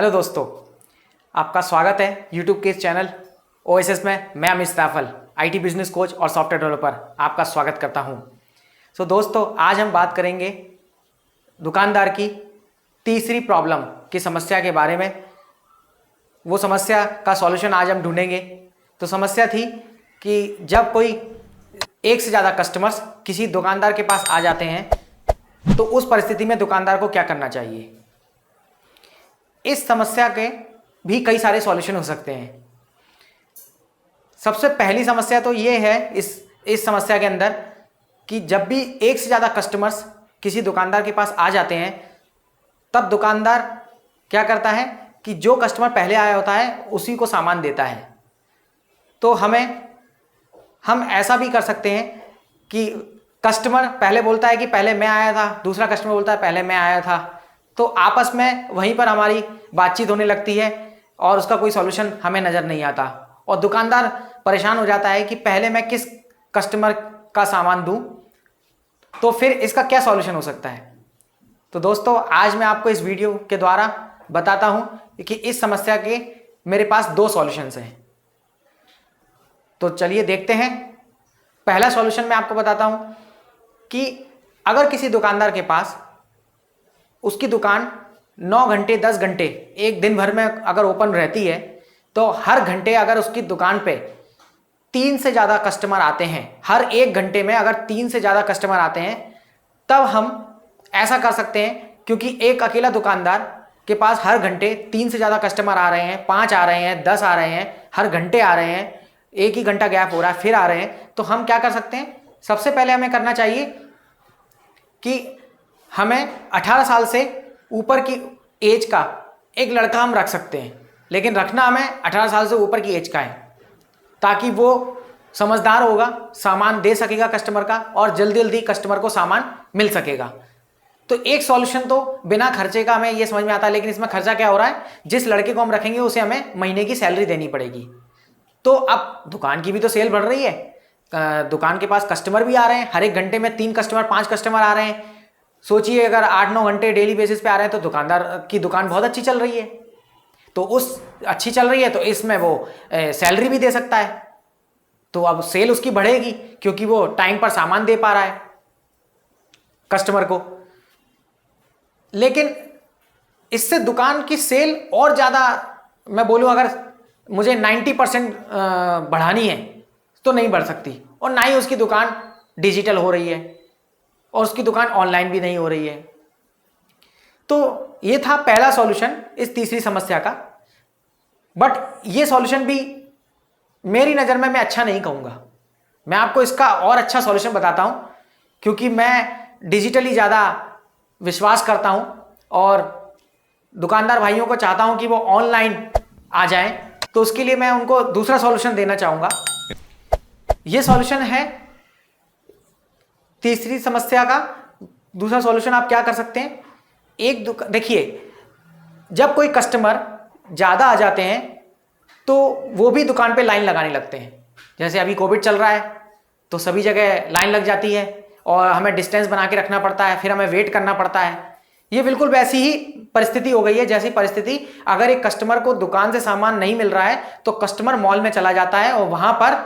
Hello दोस्तों, आपका स्वागत है यूट्यूब के इस चैनल ओएसएस में। मैं Amit Rafale, IT business coach और सॉफ्टवेयर डेवलपर, आपका स्वागत करता हूं। दोस्तों, आज हम बात करेंगे दुकानदार की तीसरी प्रॉब्लम की समस्या के बारे में। वो समस्या का सॉल्यूशन आज हम ढूंढेंगे। तो समस्या थी कि जब कोई एक से ज़्यादा कस्टमर्स किसी दुकानदार के पास आ जाते हैं तो उस परिस्थिति में दुकानदार को क्या करना चाहिए। इस समस्या के भी कई सारे सॉल्यूशन हो सकते हैं। सबसे पहली समस्या तो ये है इस समस्या के अंदर कि जब भी एक से ज़्यादा कस्टमर्स किसी दुकानदार के पास आ जाते हैं तब दुकानदार क्या करता है कि जो कस्टमर पहले आया होता है उसी को सामान देता है। तो हम ऐसा भी कर सकते हैं कि कस्टमर पहले बोलता है कि पहले मैं आया था, दूसरा कस्टमर बोलता है पहले मैं आया था, तो आपस में वहीं पर हमारी बातचीत होने लगती है और उसका कोई सॉल्यूशन हमें नज़र नहीं आता और दुकानदार परेशान हो जाता है कि पहले मैं किस कस्टमर का सामान दूं। तो फिर इसका क्या सॉल्यूशन हो सकता है। तो दोस्तों, आज मैं आपको इस वीडियो के द्वारा बताता हूं कि इस समस्या के मेरे पास दो सॉल्यूशंस हैं। तो चलिए देखते हैं। पहला सॉल्यूशन मैं आपको बताता हूं कि अगर किसी दुकानदार के पास उसकी दुकान 9 घंटे 10 घंटे एक दिन भर में अगर ओपन रहती है तो हर घंटे अगर उसकी दुकान पे 3 से ज़्यादा कस्टमर आते हैं, हर एक घंटे में अगर 3 से ज़्यादा कस्टमर आते हैं, तब हम ऐसा कर सकते हैं। क्योंकि एक अकेला दुकानदार के पास हर घंटे 3 से ज़्यादा कस्टमर आ रहे हैं, 5 आ रहे हैं, 10 आ रहे हैं, हर घंटे आ रहे हैं, एक ही घंटा गैप हो रहा है फिर आ रहे हैं, तो हम क्या कर सकते हैं। सबसे पहले हमें करना चाहिए कि हमें 18 साल से ऊपर की एज का एक लड़का हम रख सकते हैं, लेकिन रखना हमें 18 साल से ऊपर की एज का है ताकि वो समझदार होगा, सामान दे सकेगा कस्टमर का और जल्दी जल्दी कस्टमर को सामान मिल सकेगा। तो एक सॉल्यूशन तो बिना खर्चे का हमें ये समझ में आता है, लेकिन इसमें खर्चा क्या हो रहा है। जिस लड़के को हम रखेंगे उसे हमें महीने की सैलरी देनी पड़ेगी। तो अब दुकान की भी तो सेल बढ़ रही है, दुकान के पास कस्टमर भी आ रहे हैं, हर एक घंटे में 3 कस्टमर 5 कस्टमर आ रहे हैं। सोचिए अगर 8-9 घंटे डेली बेसिस पे आ रहे हैं तो दुकानदार की दुकान बहुत अच्छी चल रही है। तो अच्छी चल रही है तो इसमें वो सैलरी भी दे सकता है, तो अब सेल उसकी बढ़ेगी क्योंकि वो टाइम पर सामान दे पा रहा है कस्टमर को। लेकिन इससे दुकान की सेल और ज़्यादा, मैं बोलूँ अगर मुझे 90% बढ़ानी है तो नहीं बढ़ सकती, और ना ही उसकी दुकान डिजिटल हो रही है और उसकी दुकान ऑनलाइन भी नहीं हो रही है। तो ये था पहला सॉल्यूशन इस तीसरी समस्या का। बट ये सॉल्यूशन भी मेरी नज़र में मैं अच्छा नहीं कहूँगा। मैं आपको इसका और अच्छा सॉल्यूशन बताता हूँ क्योंकि मैं डिजिटली ज़्यादा विश्वास करता हूँ और दुकानदार भाइयों को चाहता हूँ कि वो ऑनलाइन आ जाएं। तो उसके लिए मैं उनको दूसरा सॉल्यूशन देना चाहूँगा। ये सॉल्यूशन है तीसरी समस्या का। दूसरा सॉल्यूशन आप क्या कर सकते हैं। देखिए, जब कोई कस्टमर ज़्यादा आ जाते हैं तो वो भी दुकान पे लाइन लगाने लगते हैं। जैसे अभी कोविड चल रहा है तो सभी जगह लाइन लग जाती है और हमें डिस्टेंस बना के रखना पड़ता है, फिर हमें वेट करना पड़ता है। ये बिल्कुल वैसी ही परिस्थिति हो गई है जैसी परिस्थिति अगर एक कस्टमर को दुकान से सामान नहीं मिल रहा है तो कस्टमर मॉल में चला जाता है और वहाँ पर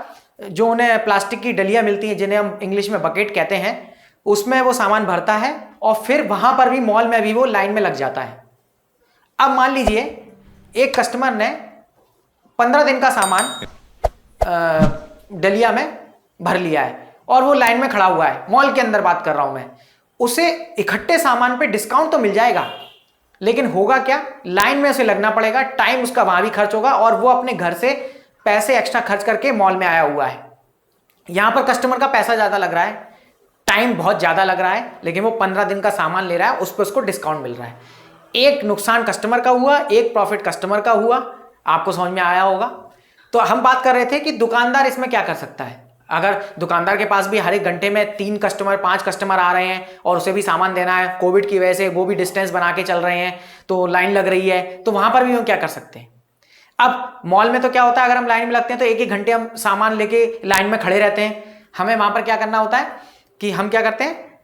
जो उन्हें प्लास्टिक की डलियाँ मिलती हैं, जिन्हें हम इंग्लिश में बकेट कहते हैं, उसमें वो सामान भरता है और फिर वहाँ पर भी मॉल में भी वो लाइन में लग जाता है। अब मान लीजिए एक कस्टमर ने 15 दिन का सामान डलिया में भर लिया है और वो लाइन में खड़ा हुआ है, मॉल के अंदर बात कर रहा हूँ मैं। उसे इकट्ठे सामान पे डिस्काउंट तो मिल जाएगा, लेकिन होगा क्या, लाइन में उसे लगना पड़ेगा, टाइम उसका वहाँ भी खर्च होगा और वो अपने घर से पैसे एक्स्ट्रा खर्च करके मॉल में आया हुआ है। यहाँ पर कस्टमर का पैसा ज़्यादा लग रहा है, टाइम बहुत ज़्यादा लग रहा है, लेकिन वो 15 दिन का सामान ले रहा है, उस पर उसको डिस्काउंट मिल रहा है। एक नुकसान कस्टमर का हुआ, एक प्रॉफिट कस्टमर का हुआ। आपको समझ में आया होगा। तो हम बात कर रहे थे कि दुकानदार इसमें क्या कर सकता है। अगर दुकानदार के पास भी हर एक घंटे में 3 कस्टमर 5 कस्टमर आ रहे हैं और उसे भी सामान देना है, कोविड की वजह से वो भी डिस्टेंस बना के चल रहे हैं तो लाइन लग रही है, तो वहां पर भी हम क्या कर सकते हैं। अब मॉल में तो क्या होता है, अगर हम लाइन में लगते हैं तो एक घंटे हम सामान लेके लाइन में खड़े रहते हैं। हमें वहां पर क्या करना होता है कि हम क्या करते हैं,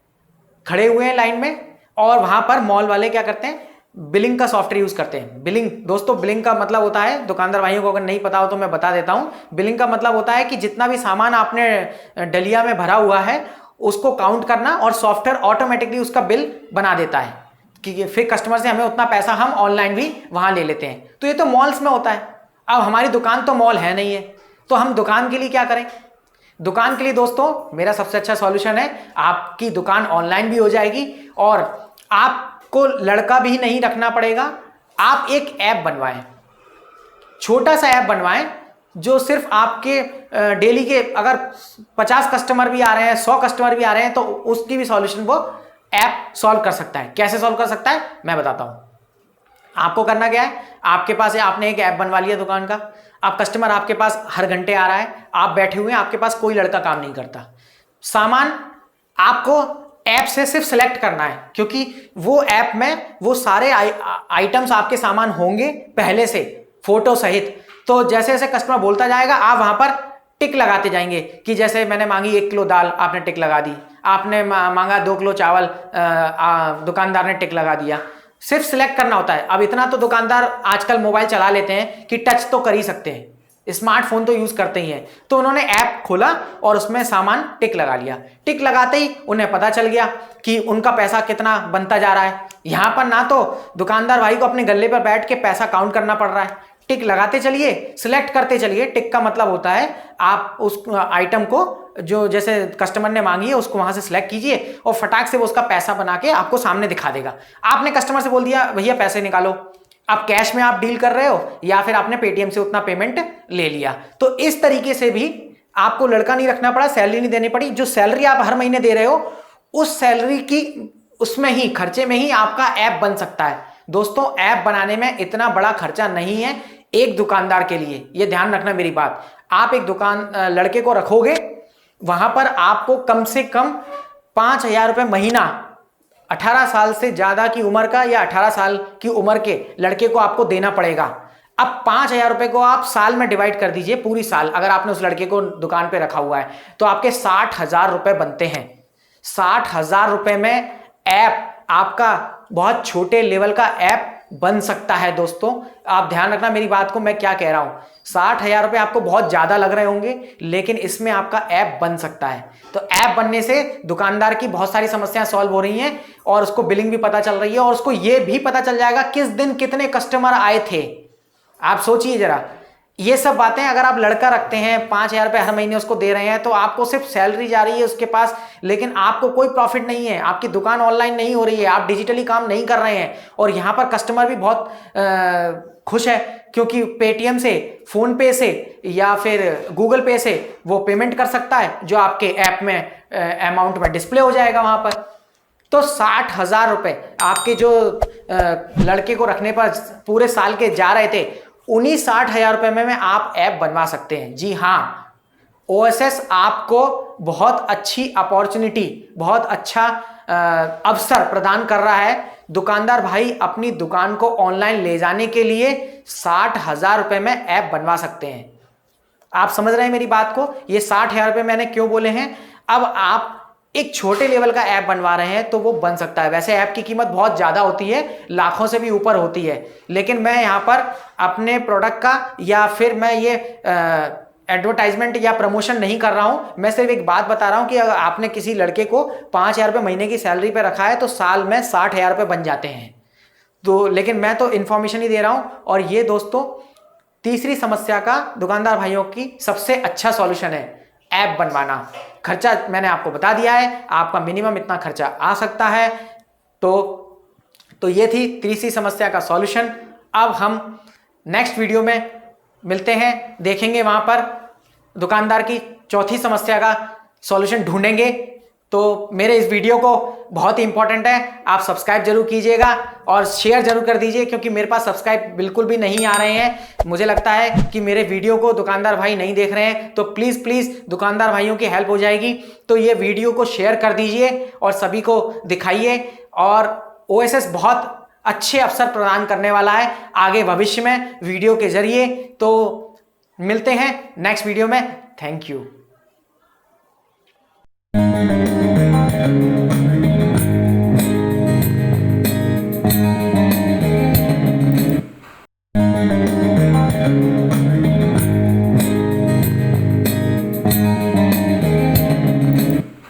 खड़े हुए हैं लाइन में और वहां पर मॉल वाले क्या करते हैं, बिलिंग का सॉफ्टवेयर यूज करते हैं। बिलिंग दोस्तों, बिलिंग का मतलब होता है, दुकानदार भाइयों को अगर नहीं पता हो तो मैं बता देता हूं। बिलिंग का मतलब होता है कि जितना भी सामान आपने डलिया में भरा हुआ है उसको काउंट करना, और सॉफ्टवेयर ऑटोमेटिकली उसका बिल बना देता है कि फिर कस्टमर से हमें उतना पैसा हम ऑनलाइन भी वहां ले लेते हैं। तो ये तो मॉल्स में होता है। अब हमारी दुकान तो मॉल है नहीं है, तो हम दुकान के लिए क्या करें? दुकान के लिए दोस्तों मेरा सबसे अच्छा सॉल्यूशन है, आपकी दुकान ऑनलाइन भी हो जाएगी और आपको लड़का भी नहीं रखना पड़ेगा। आप एक ऐप बनवाएं, छोटा सा ऐप बनवाएं जो सिर्फ आपके डेली के अगर 50 कस्टमर भी आ रहे हैं, 100 कस्टमर भी आ रहे हैं, तो उसकी भी सॉल्यूशन वो ऐप सॉल्व कर सकता है। कैसे सॉल्व कर सकता है मैं बताता हूं। आपको करना क्या है, आपके पास है, आपने एक ऐप बनवा लिया दुकान का, अब कस्टमर आपके पास हर घंटे आ रहा है, आप बैठे हुए हैं, आपके पास कोई लड़का काम नहीं करता। सामान आपको ऐप से सिर्फ सिलेक्ट करना है, क्योंकि वो ऐप में वो सारे आइटम्स आपके सामान होंगे पहले से फोटो सहित। तो जैसे जैसे कस्टमर बोलता जाएगा आप वहां पर टिक लगाते जाएंगे कि जैसे मैंने मांगी 1 किलो दाल, आपने टिक लगा दी, आपने मांगा 2 किलो चावल, दुकानदार ने टिक लगा दिया। सिर्फ सिलेक्ट करना होता है। अब इतना तो दुकानदार आजकल मोबाइल चला लेते हैं कि टच तो कर ही सकते हैं, स्मार्टफोन तो यूज करते ही हैं। तो उन्होंने ऐप खोला और उसमें सामान टिक लगा लिया। टिक लगाते ही उन्हें पता चल गया कि उनका पैसा कितना बनता जा रहा है। यहां पर ना तो दुकानदार भाई को अपने गल्ले पर बैठ के पैसा काउंट करना पड़ रहा है, टिक लगाते चलिए, सिलेक्ट करते चलिए। टिक का मतलब होता है आप उस आइटम को जो जैसे कस्टमर ने मांगी है उसको वहां से सिलेक्ट कीजिए और फटाक से वो उसका पैसा बना के आपको सामने दिखा देगा। आपने कस्टमर से बोल दिया भैया पैसे निकालो, अब कैश में आप डील कर रहे हो या फिर आपने पेटीएम से उतना पेमेंट ले लिया। तो इस तरीके से भी आपको लड़का नहीं रखना पड़ा, सैलरी नहीं देनी पड़ी। जो सैलरी आप हर महीने दे रहे हो उस सैलरी की उसमें ही खर्चे में ही आपका ऐप बन सकता है। दोस्तों ऐप बनाने में इतना बड़ा खर्चा नहीं है एक दुकानदार के लिए, यह ध्यान रखना मेरी बात। आप एक दुकान लड़के को रखोगे, वहां पर आपको कम से कम 5,000 रुपए महीना 18 साल से ज्यादा की उम्र का या 18 साल की उम्र के लड़के को आपको देना पड़ेगा। अब 5,000 रुपए को आप साल में डिवाइड कर दीजिए, पूरी साल अगर आपने उस लड़के को दुकान पे रखा हुआ है तो आपके 60,000 रुपए बनते हैं। 60,000 रुपए में ऐप आपका बहुत छोटे लेवल का ऐप बन सकता है। दोस्तों आप ध्यान रखना मेरी बात को, मैं क्या कह रहा हूं। 60,000 रुपए आपको बहुत ज्यादा लग रहे होंगे, लेकिन इसमें आपका ऐप बन सकता है। तो ऐप बनने से दुकानदार की बहुत सारी समस्याएं सॉल्व हो रही हैं और उसको बिलिंग भी पता चल रही है और उसको यह भी पता चल जाएगा किस दिन कितने कस्टमर आए थे। आप सोचिए जरा, ये सब बातें अगर आप लड़का रखते हैं 5,000 रुपए हर महीने उसको दे रहे हैं तो आपको सिर्फ सैलरी जा रही है उसके पास, लेकिन आपको कोई प्रॉफिट नहीं है। आपकी दुकान ऑनलाइन नहीं हो रही है, आप डिजिटली काम नहीं कर रहे हैं और यहां पर कस्टमर भी बहुत खुश है क्योंकि पेटीएम से, फोन पे से या फिर गूगल पे से वो पेमेंट कर सकता है जो आपके ऐप में अमाउंट में डिस्प्ले हो जाएगा वहां पर। तो 60,000 रुपए आपके जो लड़के को रखने पर पूरे साल के जा रहे थे, उन्हीं 60,000 रुपए में आप ऐप बनवा सकते हैं। जी हाँ, ओएसएस आपको बहुत अच्छी अपॉर्चुनिटी, बहुत अच्छा अवसर प्रदान कर रहा है। दुकानदार भाई अपनी दुकान को ऑनलाइन ले जाने के लिए 60,000 रुपए में ऐप बनवा सकते हैं। आप समझ रहे हैं मेरी बात को? ये 60,000 रुपए मैंने क्यों बोले हैं। अब आप एक छोटे लेवल का ऐप बनवा रहे हैं तो वो बन सकता है। वैसे ऐप की कीमत बहुत ज्यादा होती है, लाखों से भी ऊपर होती है, लेकिन मैं यहां पर अपने प्रोडक्ट का या फिर मैं ये एडवर्टाइजमेंट या प्रमोशन नहीं कर रहा हूं। मैं सिर्फ एक बात बता रहा हूं कि अगर आपने किसी लड़के को 5,000 रुपए महीने की सैलरी पे रखा है तो साल में 60,000 रुपए बन जाते हैं। तो लेकिन मैं तो इंफॉर्मेशन ही दे रहा हूं। और ये दोस्तों तीसरी समस्या का दुकानदार भाइयों की सबसे अच्छा सॉल्यूशन है ऐप बनवाना। खर्चा मैंने आपको बता दिया है, आपका मिनिमम इतना खर्चा आ सकता है। तो ये थी तीसरी समस्या का सॉल्यूशन। अब हम नेक्स्ट वीडियो में मिलते हैं, देखेंगे वहां पर दुकानदार की चौथी समस्या का सॉल्यूशन ढूंढेंगे। तो मेरे इस वीडियो को बहुत ही इंपॉर्टेंट है, आप सब्सक्राइब जरूर कीजिएगा और शेयर जरूर कर दीजिए, क्योंकि मेरे पास सब्सक्राइब बिल्कुल भी नहीं आ रहे हैं। मुझे लगता है कि मेरे वीडियो को दुकानदार भाई नहीं देख रहे हैं, तो प्लीज दुकानदार भाइयों की हेल्प हो जाएगी। तो ये वीडियो को शेयर कर दीजिए और सभी को दिखाइए। और ओएसएस बहुत अच्छे अवसर प्रदान करने वाला है आगे भविष्य में वीडियो के जरिए। तो मिलते हैं नेक्स्ट वीडियो में। Thank you.